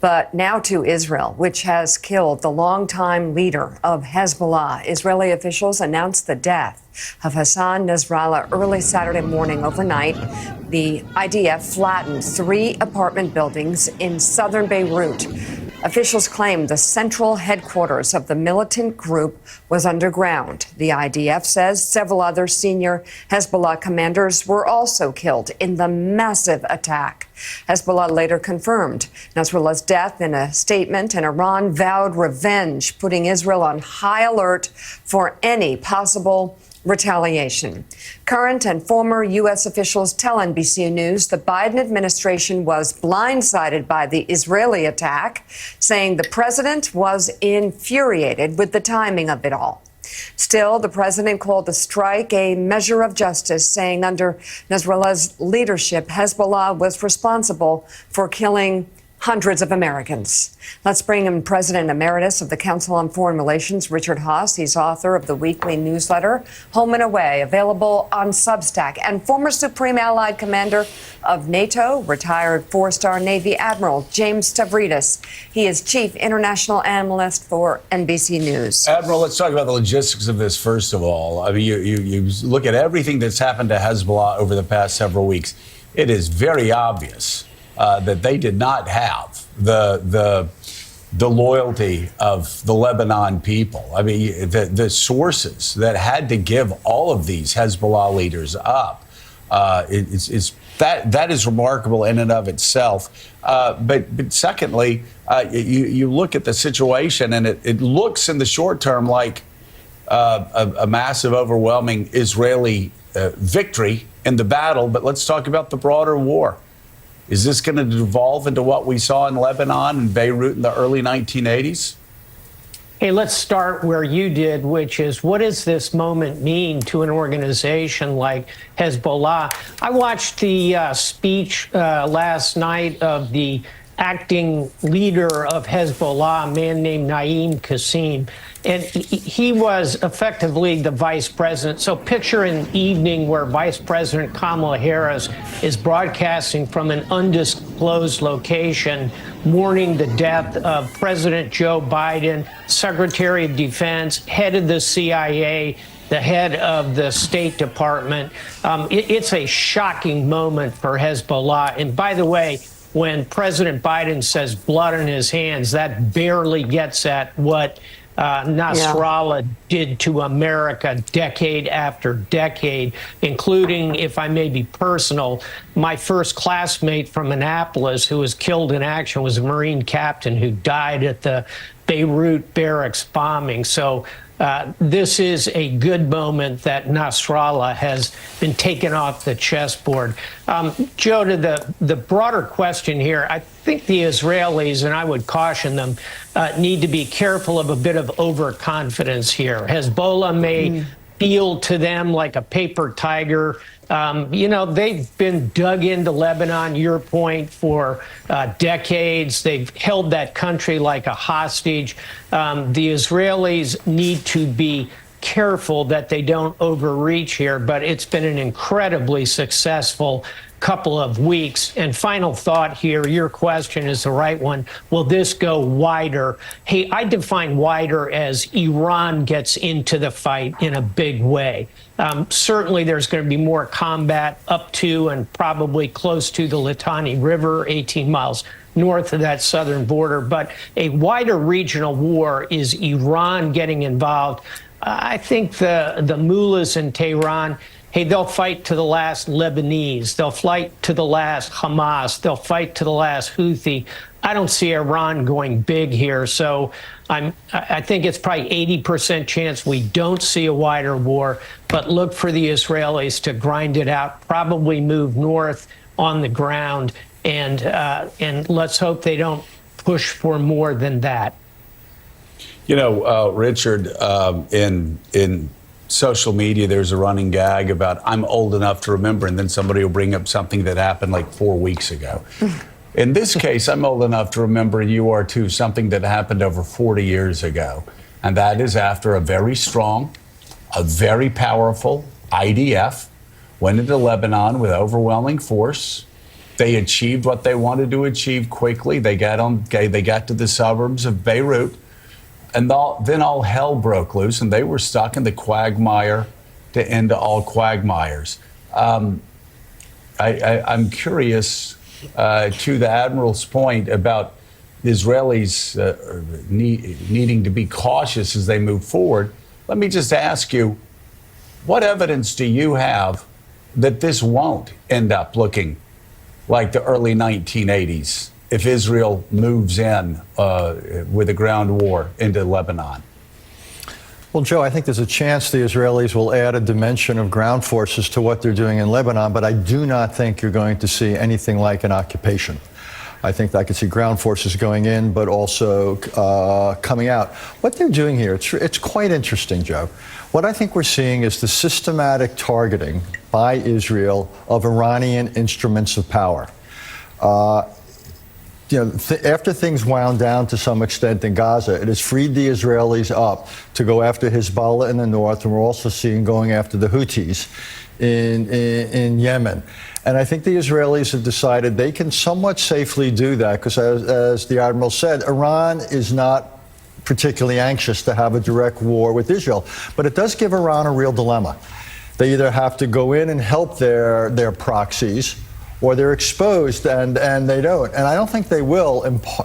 But now to Israel, which has killed the longtime leader of Hezbollah. Israeli officials announced the death of Hassan Nasrallah early Saturday morning. Overnight, the IDF flattened 3 apartment buildings in southern Beirut. Officials claim the central headquarters of the militant group was underground. The IDF says several other senior Hezbollah commanders were also killed in the massive attack. Hezbollah later confirmed Nasrallah's death in a statement, and Iran vowed revenge, putting Israel on high alert for any possible retaliation. Current and former U.S. officials tell NBC News the Biden administration was blindsided by the Israeli attack, saying the president was infuriated with the timing of it all. Still, the president called the strike a measure of justice, saying under Nasrallah's leadership, Hezbollah was responsible for killing hundreds of Americans. Let's bring in President Emeritus of the Council on Foreign Relations, Richard Haass. He's author of the weekly newsletter, Home and Away, available on Substack, and former Supreme Allied Commander of NATO, retired 4-star Navy Admiral James Stavridis. He is Chief International Analyst for NBC News. Admiral, let's talk about the logistics of this first of all. I mean, you look at everything that's happened to Hezbollah over the past several weeks. It is very obvious that they did not have the loyalty of the Lebanon people. I mean, the sources that had to give all of these Hezbollah leaders up, that is remarkable in and of itself. But secondly, you look at the situation, and it looks in the short term like a massive, overwhelming Israeli victory in the battle. But let's talk about the broader war. Is this going to devolve into what we saw in Lebanon and Beirut in the early 1980s? Hey, let's start where you did, which is, what does this moment mean to an organization like Hezbollah? I watched the speech last night of the acting leader of Hezbollah, a man named Naim Qassem, and he was effectively the vice president. So picture an evening where Vice President Kamala Harris is broadcasting from an undisclosed location, mourning the death of President Joe Biden, Secretary of Defense, head of the CIA, the head of the State Department. It's a shocking moment for Hezbollah. And by the way, when President Biden says blood on his hands, that barely gets at what Nasrallah did to America decade after decade, including, if I may be personal, my first classmate from Annapolis who was killed in action was a Marine captain who died at the Beirut barracks bombing. So this is a good moment that Nasrallah has been taken off the chessboard. Joe, to the broader question here, I think the Israelis, and I would caution them, need to be careful of a bit of overconfidence here. Hezbollah may feel to them like a paper tiger. You know, they've been dug into Lebanon, your point, for decades. They've held that country like a hostage. The Israelis need to be careful that they don't overreach here, but it's been an incredibly successful couple of weeks. And final thought here, your question is the right one. Will this go wider? Hey, I define wider as Iran gets into the fight in a big way. Certainly there's going to be more combat up to and probably close to the Litani River, 18 miles north of that southern border. But a wider regional war is Iran getting involved. I think the mullahs in Tehran, hey, they'll fight to the last Lebanese. They'll fight to the last Hamas. They'll fight to the last Houthi. I don't see Iran going big here. So I think it's probably 80% chance we don't see a wider war, but look for the Israelis to grind it out, probably move north on the ground, and let's hope they don't push for more than that. You know, Richard, in social media, there's a running gag about I'm old enough to remember, and then somebody will bring up something that happened like 4 weeks ago. In this case, I'm old enough to remember, and you are too, something that happened over 40 years ago. And that is after a very strong, a very powerful IDF went into Lebanon with overwhelming force. They achieved what they wanted to achieve quickly. They got to the suburbs of Beirut, and then all hell broke loose, and they were stuck in the quagmire to end all quagmires. I'm curious to the Admiral's point about the Israelis needing to be cautious as they move forward. Let me just ask you, what evidence do you have that this won't end up looking like the early 1980s if Israel moves in with a ground war into Lebanon? Well, Joe, I think there's a chance the Israelis will add a dimension of ground forces to what they're doing in Lebanon, but I do not think you're going to see anything like an occupation. I think I could see ground forces going in, but also coming out. What they're doing here, it's quite interesting, Joe. What I think we're seeing is the systematic targeting by Israel of Iranian instruments of power. After things wound down to some extent in Gaza, it has freed the Israelis up to go after Hezbollah in the north, and we're also seeing going after the Houthis in Yemen. And I think the Israelis have decided they can somewhat safely do that because, as the Admiral said, Iran is not particularly anxious to have a direct war with Israel. But it does give Iran a real dilemma. They either have to go in and help their proxies, or they're exposed and they don't. And I don't think they will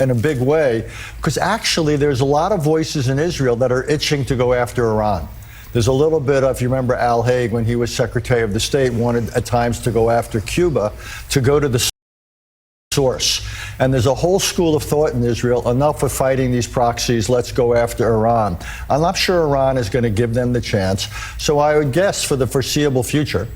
in a big way, because actually there's a lot of voices in Israel that are itching to go after Iran. There's a little bit of, if you remember Al Haig, when he was Secretary of the State, wanted at times to go after Cuba, to go to the source. And there's a whole school of thought in Israel, enough of fighting these proxies, let's go after Iran. I'm not sure Iran is going to give them the chance. So I would guess for the foreseeable future,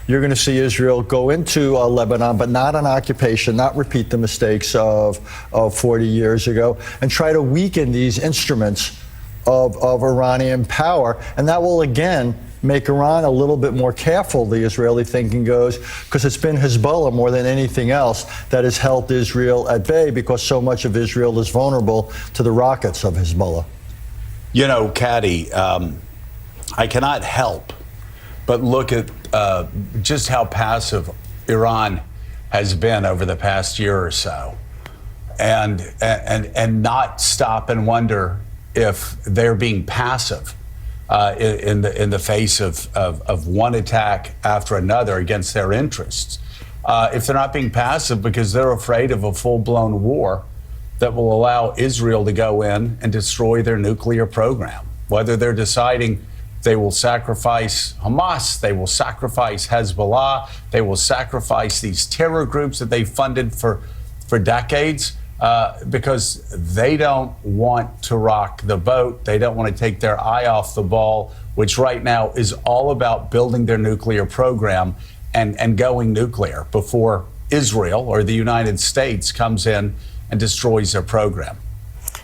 you're going to see Israel go into Lebanon, but not an occupation, not repeat the mistakes of 40 years ago, and try to weaken these instruments of Iranian power. And that will, again, make Iran a little bit more careful, the Israeli thinking goes, because it's been Hezbollah more than anything else that has held Israel at bay, because so much of Israel is vulnerable to the rockets of Hezbollah. You know, Caddy, I cannot help but look at just how passive Iran has been over the past year or so, and not stop and wonder if they're being passive in the face of one attack after another against their interests. If they're not being passive because they're afraid of a full-blown war that will allow Israel to go in and destroy their nuclear program, whether they're deciding they will sacrifice Hamas, they will sacrifice Hezbollah, they will sacrifice these terror groups that they funded for decades, because they don't want to rock the boat. They don't want to take their eye off the ball, which right now is all about building their nuclear program and going nuclear before Israel or the United States comes in and destroys their program.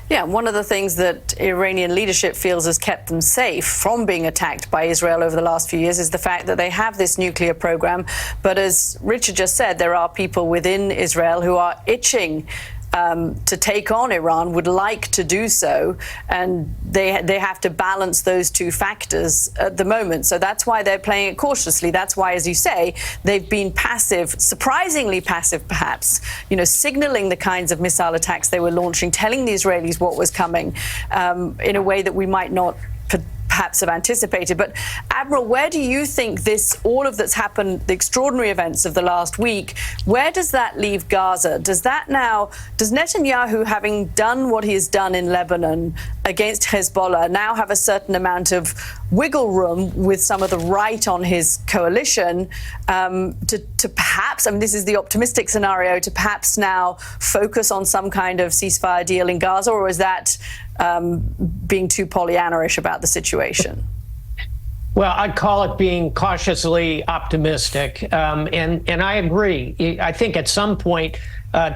Yeah, one of the things that Iranian leadership feels has kept them safe from being attacked by Israel over the last few years is the fact that they have this nuclear program. But as Richard just said, there are people within Israel who are itching to take on Iran, would like to do so, and they have to balance those two factors at the moment. So that's why they're playing it cautiously. That's why, as you say, they've been passive, surprisingly passive perhaps, signaling the kinds of missile attacks they were launching, telling the Israelis what was coming in a way that we might not perhaps have anticipated. But Admiral, where do you think all of that's happened, the extraordinary events of the last week, where does that leave Gaza? Does Netanyahu, having done what he has done in Lebanon against Hezbollah, now have a certain amount of wiggle room with some of the right on his coalition to perhaps, this is the optimistic scenario, to perhaps now focus on some kind of ceasefire deal in Gaza, or is that being too Pollyanna-ish about the situation? Well, I'd call it being cautiously optimistic, and I agree. I think at some point,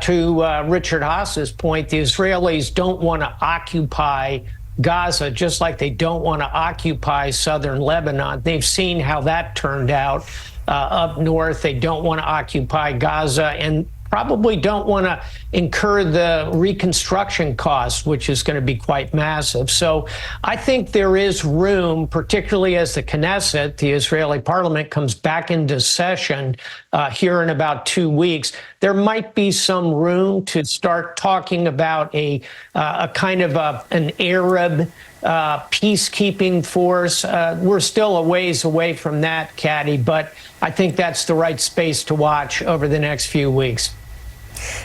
to Richard Haas's point, the Israelis don't want to occupy Gaza, just like they don't want to occupy southern Lebanon. They've seen how that turned out up north. They don't want to occupy Gaza, and probably don't want to incur the reconstruction costs, which is going to be quite massive. So I think there is room, particularly as the Knesset, the Israeli parliament, comes back into session here in about 2 weeks, there might be some room to start talking about a kind of an Arab peacekeeping force. We're still a ways away from that, Caddy, but I think that's the right space to watch over the next few weeks.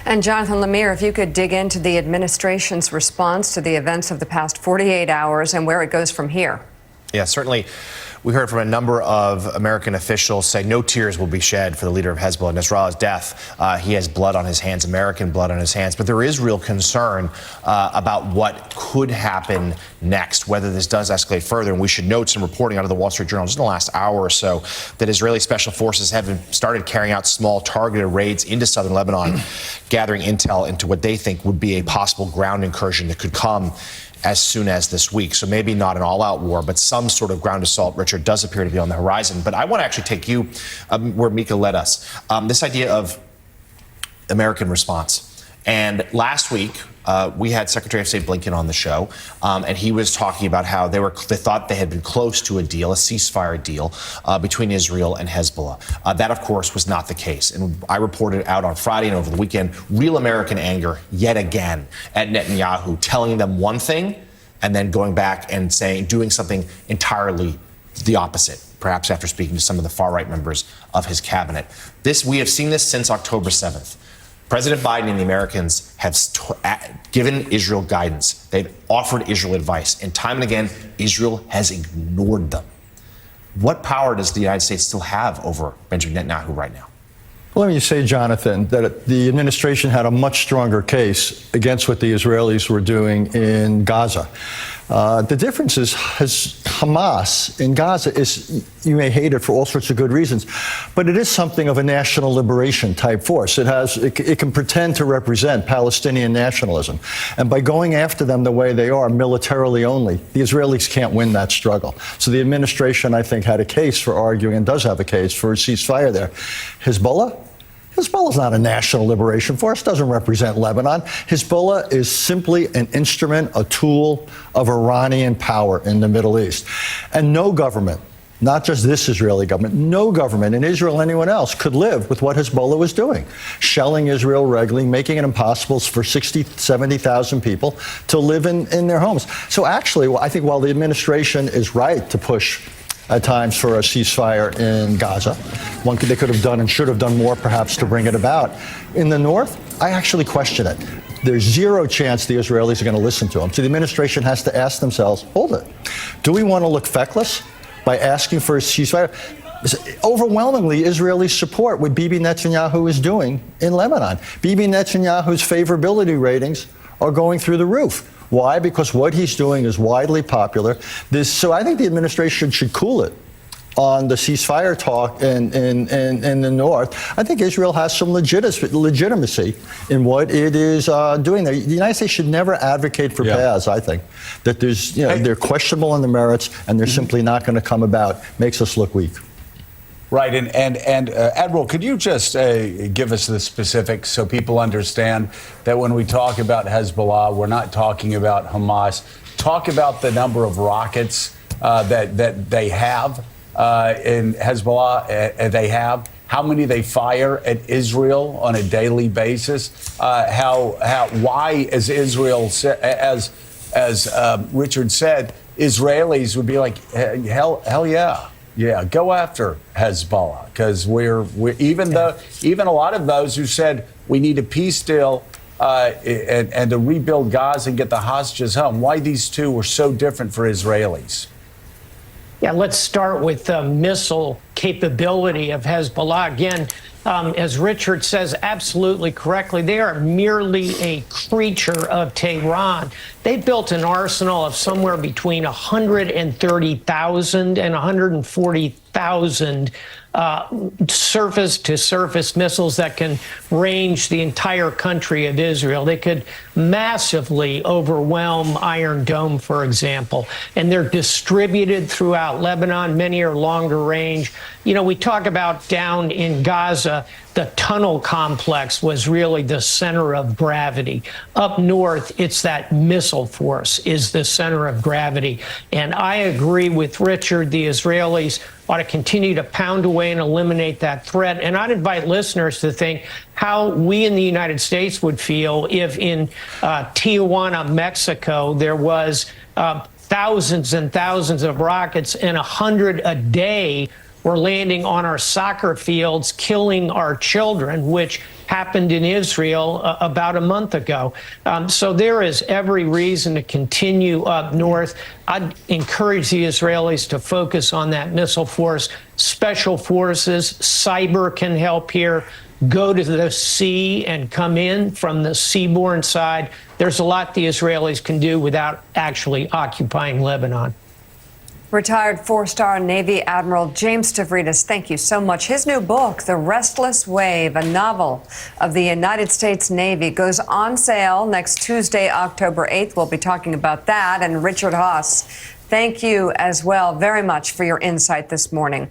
And Jonathan Lemire, if you could dig into the administration's response to the events of the past 48 hours and where it goes from here. Yeah, certainly. We heard from a number of American officials say no tears will be shed for the leader of Hezbollah, Nasrallah's death. He has blood on his hands, American blood on his hands. But there is real concern about what could happen next, whether this does escalate further. And we should note some reporting out of the Wall Street Journal just in the last hour or so that Israeli special forces have started carrying out small targeted raids into southern Lebanon, gathering intel into what they think would be a possible ground incursion that could come as soon as this week. So maybe not an all-out war, but some sort of ground assault, Richard, does appear to be on the horizon. But I want to actually take you where Mika led us. This idea of American response. And last week, we had Secretary of State Blinken on the show, and he was talking about how they thought they had been close to a deal, a ceasefire deal between Israel and Hezbollah. That, of course, was not the case. And I reported out on Friday and over the weekend, real American anger yet again at Netanyahu, telling them one thing and then going back and doing something entirely the opposite, perhaps after speaking to some of the far-right members of his cabinet. We have seen this since October 7th. President Biden and the Americans have given Israel guidance. They've offered Israel advice. And time and again, Israel has ignored them. What power does the United States still have over Benjamin Netanyahu right now? Well, let me say, Jonathan, that the administration had a much stronger case against what the Israelis were doing in Gaza. The difference is Hamas in Gaza is, you may hate it for all sorts of good reasons, but it is something of a national liberation type force. It can pretend to represent Palestinian nationalism. And by going after them the way they are, militarily only, the Israelis can't win that struggle. So the administration, I think, had a case for arguing, and does have a case for a ceasefire there. Hezbollah is not a national liberation force, doesn't represent Lebanon. Hezbollah is simply an instrument, a tool of Iranian power in the Middle East. And no government, not just this Israeli government, no government in Israel or anyone else could live with what Hezbollah was doing, shelling Israel regularly, making it impossible for 60, 70,000 people to live in their homes. So actually, I think while the administration is right to push at times for a ceasefire in Gaza, they could have done and should have done more perhaps to bring it about. In the north, I actually question it. There's zero chance the Israelis are going to listen to them. So the administration has to ask themselves, hold it, do we want to look feckless by asking for a ceasefire? Overwhelmingly, Israeli support what Bibi Netanyahu is doing in Lebanon. Bibi Netanyahu's favorability ratings are going through the roof. Why? Because what he's doing is widely popular. So I think the administration should cool it on the ceasefire talk in the north. I think Israel has some legitimacy in what it is doing there. The United States should never advocate for paths, I think, that they're questionable on the merits and they're simply not going to come about. Makes us look weak. Right, and Admiral, could you just give us the specifics so people understand that when we talk about Hezbollah, we're not talking about Hamas. Talk about the number of rockets that they have in Hezbollah. They have how many they fire at Israel on a daily basis. Why, as Israel as Richard said, Israelis would be like hell yeah. Yeah, go after Hezbollah, because we're even a lot of those who said we need a peace deal and to rebuild Gaza and get the hostages home. Why these two were so different for Israelis? Yeah, let's start with the missile capability of Hezbollah. Again, as Richard says absolutely correctly, they are merely a creature of Tehran. They built an arsenal of somewhere between 130,000 and 140,000 surface-to-surface missiles that can range the entire country of Israel. They could massively overwhelm Iron Dome, for example, and they're distributed throughout Lebanon. Many are longer range. You know, we talk about down in Gaza, the tunnel complex was really the center of gravity. Up north, it's that missile force is the center of gravity. And I agree with Richard. The Israelis ought to continue to pound away and eliminate that threat. And I'd invite listeners to think how we in the United States would feel if in Tijuana, Mexico, there was thousands and thousands of rockets and 100 a day were landing on our soccer fields, killing our children, which happened in Israel about a month ago. So there is every reason to continue up north. I'd encourage the Israelis to focus on that missile force. Special forces, cyber can help here. Go to the sea and come in from the seaborne side. There's a lot the Israelis can do without actually occupying Lebanon. Retired four-star Navy Admiral James Stavridis, thank you so much. His new book, The Restless Wave, a novel of the United States Navy, goes on sale next Tuesday, October 8th. We'll be talking about that. And Richard Haass, thank you as well very much for your insight this morning.